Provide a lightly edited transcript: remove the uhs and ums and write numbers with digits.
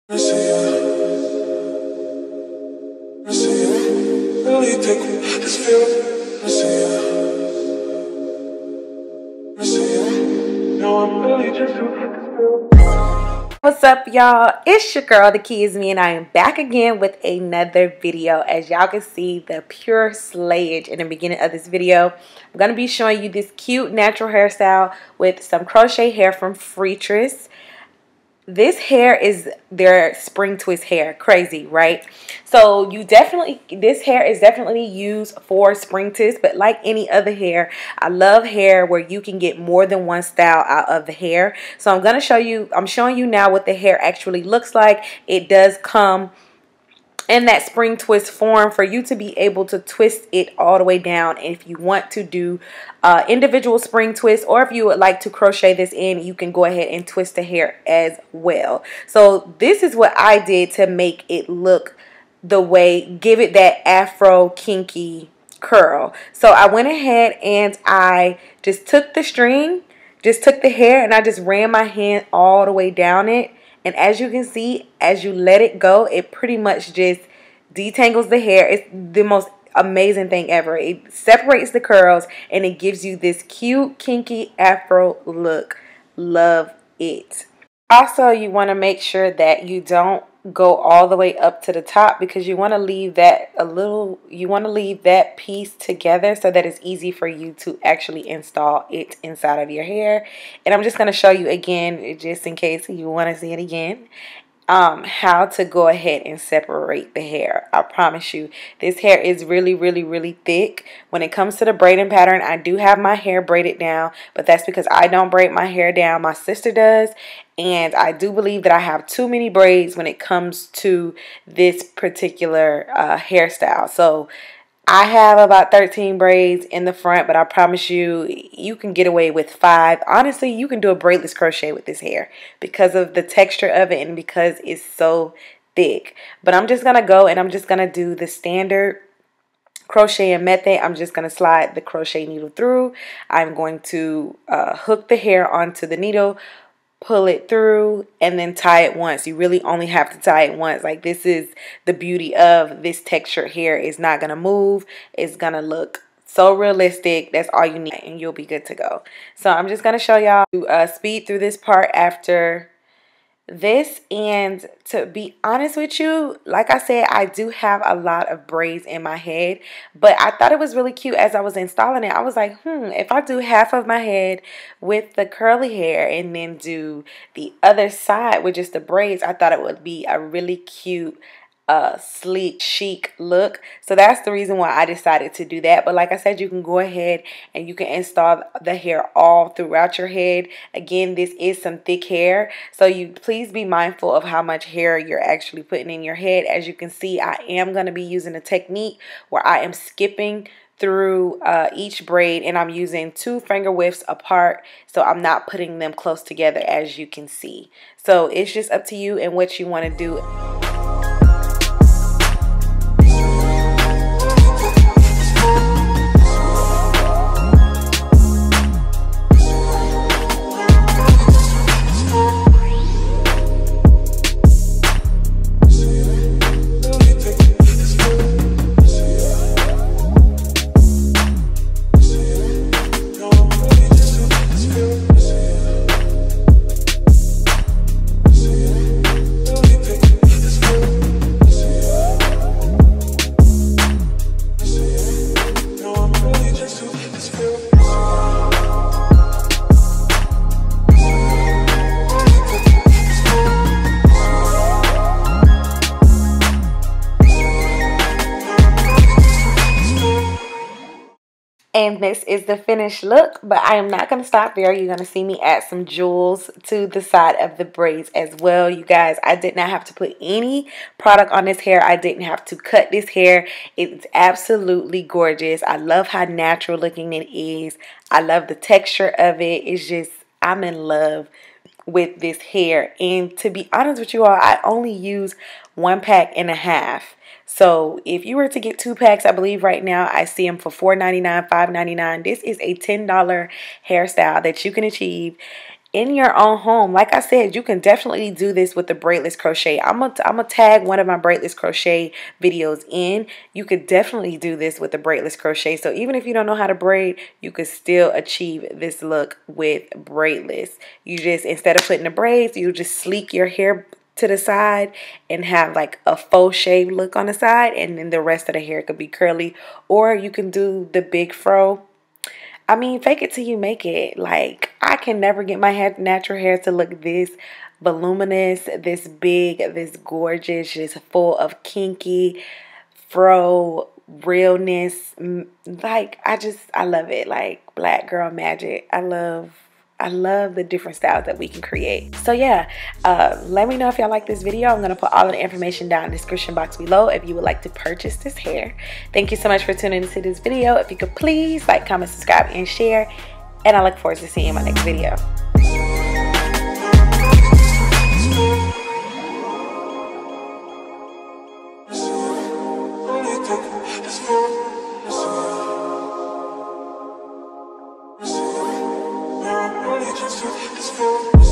What's up, y'all? It's your girl, TheKeyisME, and I am back again with another video. As y'all can see, the pure slayage in the beginning of this video. I'm going to be showing you this cute natural hairstyle with some crochet hair from Freetress. This hair is their spring twist hair. Crazy, right? So this hair is definitely used for spring twist, but like any other hair, I love hair where you can get more than one style out of the hair. So I'm showing you now what the hair actually looks like. It does come in that spring twist form for you to be able to twist it all the way down. And if you want to do individual spring twists, or if you would like to crochet this in, you can go ahead and twist the hair as well. So this is what I did to make it look the way, give it that Afro kinky curl. So I went ahead and I just took the string, just took the hair, and I just ran my hand all the way down it. And as you can see, as you let it go, it pretty much just detangles the hair. It's the most amazing thing ever. It separates the curls and it gives you this cute, kinky Afro look. Love it. Also, you want to make sure that you don't go all the way up to the top, because you want to leave that piece together so that it's easy for you to actually install it inside of your hair. And I'm just going to show you again, just in case you want to see it again, how to go ahead and separate the hair. I promise you, this hair is really thick. When it comes to the braiding pattern, I do have my hair braided down, but that's because I don't braid my hair down. My sister does, and I do believe that I have too many braids when it comes to this particular hairstyle. So I have about 13 braids in the front, but I promise you, you can get away with 5. Honestly, you can do a braidless crochet with this hair because of the texture of it and because it's so thick. But I'm just going to go and I'm just going to do the standard crochet method. I'm just going to slide the crochet needle through. I'm going to hook the hair onto the needle, pull it through, and then tie it once. You really only have to tie it once. Like, this is the beauty of this textured hair. It's not gonna move. It's gonna look so realistic. That's all you need and you'll be good to go. So I'm just gonna show y'all to speed through this part after this. And to be honest with you, like I said, I do have a lot of braids in my head, but I thought it was really cute as I was installing it. I was like, if I do half of my head with the curly hair and then do the other side with just the braids, I thought it would be a really cute sleek, chic look. So that's the reason why I decided to do that. But like I said, you can go ahead and you can install the hair all throughout your head. Again, this is some thick hair, so you please be mindful of how much hair you're actually putting in your head. As you can see, I am going to be using a technique where I am skipping through each braid, and I'm using 2 finger widths apart, so I'm not putting them close together, as you can see. So it's just up to you and what you want to do. And this is the finished look, but I am not going to stop there. You're going to see me add some jewels to the side of the braids as well. You guys, I did not have to put any product on this hair. I didn't have to cut this hair. It's absolutely gorgeous. I love how natural looking it is. I love the texture of it. It's just, I'm in love with this hair. And to be honest with you all, I only use 1.5 packs. So if you were to get 2 packs, I believe right now I see them for $4.99, $5.99. This is a $10 hairstyle that you can achieve in your own home. Like I said, you can definitely do this with the braidless crochet. I'm gonna tag one of my braidless crochet videos in. You could definitely do this with the braidless crochet. So even if you don't know how to braid, you could still achieve this look with braidless. You just, instead of putting the braids, you just sleek your hair to the side and have like a faux shave look on the side, and then the rest of the hair could be curly. Or you can do the big fro. I mean, fake it till you make it. Like, I can never get my natural hair to look this voluminous, this big, this gorgeous, just full of kinky fro realness. Like, I love it. Like, black girl magic. I love the different styles that we can create. So yeah, let me know if y'all like this video. I'm gonna put all of the information down in the description box below if you would like to purchase this hair. Thank you so much for tuning into this video. If you could please like, comment, subscribe, and share, and I look forward to seeing you in my next video. Just